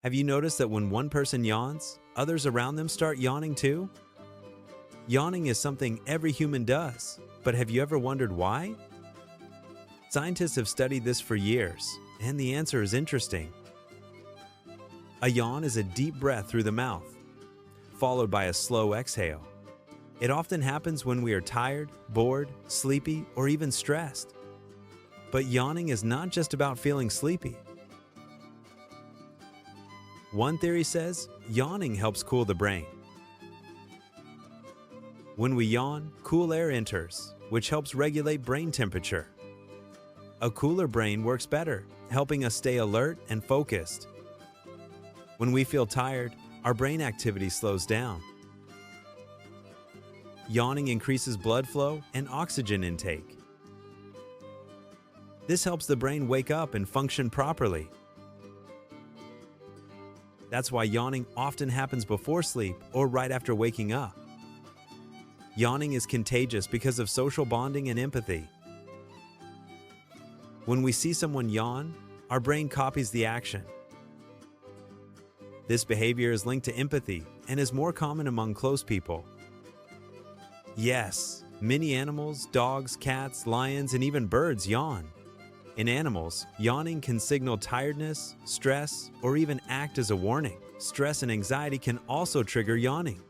Have you noticed that when one person yawns, others around them start yawning too? Yawning is something every human does, but have you ever wondered why? Scientists have studied this for years, and the answer is interesting. A yawn is a deep breath through the mouth, followed by a slow exhale. It often happens when we are tired, bored, sleepy, or even stressed. But yawning is not just about feeling sleepy. One theory says yawning helps cool the brain. When we yawn, cool air enters, which helps regulate brain temperature. A cooler brain works better, helping us stay alert and focused. When we feel tired, our brain activity slows down. Yawning increases blood flow and oxygen intake. This helps the brain wake up and function properly. That's why yawning often happens before sleep or right after waking up. Yawning is contagious because of social bonding and empathy. When we see someone yawn, our brain copies the action. This behavior is linked to empathy and is more common among close people. Yes, many animals, dogs, cats, lions, and even birds yawn. In animals, yawning can signal tiredness, stress, or even act as a warning. Stress and anxiety can also trigger yawning.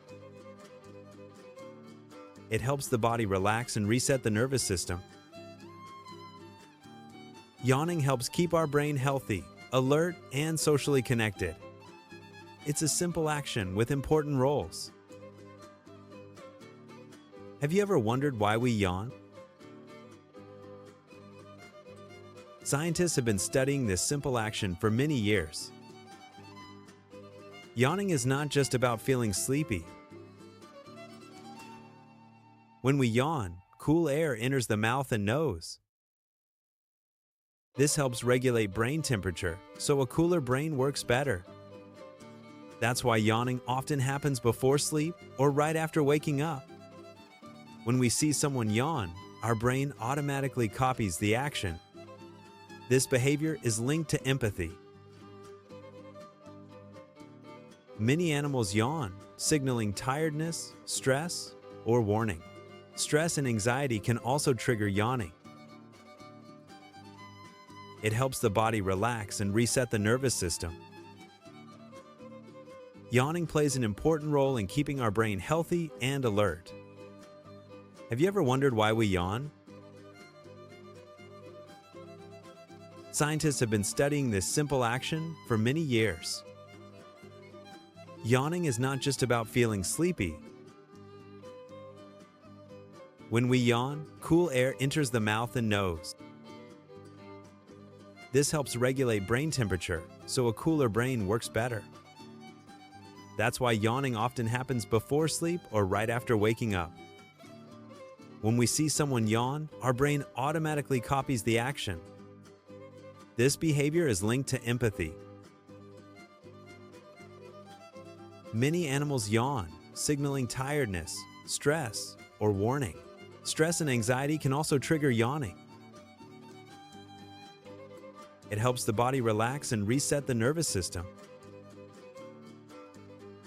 It helps the body relax and reset the nervous system. Yawning helps keep our brain healthy, alert, and socially connected. It's a simple action with important roles. Have you ever wondered why we yawn? Scientists have been studying this simple action for many years. Yawning is not just about feeling sleepy. When we yawn, cool air enters the mouth and nose. This helps regulate brain temperature, so a cooler brain works better. That's why yawning often happens before sleep or right after waking up. When we see someone yawn, our brain automatically copies the action. This behavior is linked to empathy. Many animals yawn, signaling tiredness, stress, or warning. Stress and anxiety can also trigger yawning. It helps the body relax and reset the nervous system. Yawning plays an important role in keeping our brain healthy and alert. Have you ever wondered why we yawn? Scientists have been studying this simple action for many years. Yawning is not just about feeling sleepy. When we yawn, cool air enters the mouth and nose. This helps regulate brain temperature, so a cooler brain works better. That's why yawning often happens before sleep or right after waking up. When we see someone yawn, our brain automatically copies the action. This behavior is linked to empathy. Many animals yawn, signaling tiredness, stress, or warning. Stress and anxiety can also trigger yawning. It helps the body relax and reset the nervous system.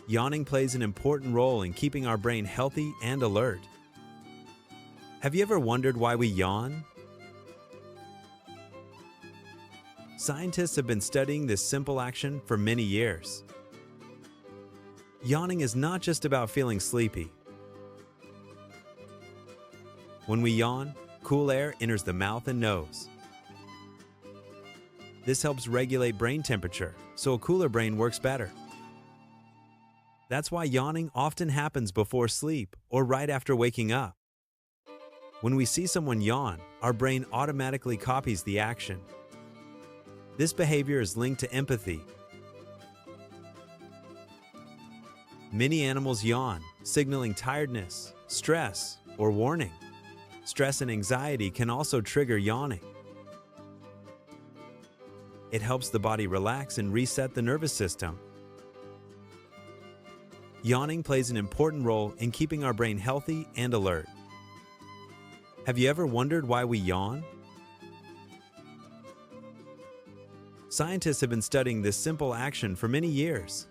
Yawning plays an important role in keeping our brain healthy and alert. Have you ever wondered why we yawn? Scientists have been studying this simple action for many years. Yawning is not just about feeling sleepy. When we yawn, cool air enters the mouth and nose. This helps regulate brain temperature, so a cooler brain works better. That's why yawning often happens before sleep or right after waking up. When we see someone yawn, our brain automatically copies the action. This behavior is linked to empathy. Many animals yawn, signaling tiredness, stress, or warning. Stress and anxiety can also trigger yawning. It helps the body relax and reset the nervous system. Yawning plays an important role in keeping our brain healthy and alert. Have you ever wondered why we yawn? Scientists have been studying this simple action for many years.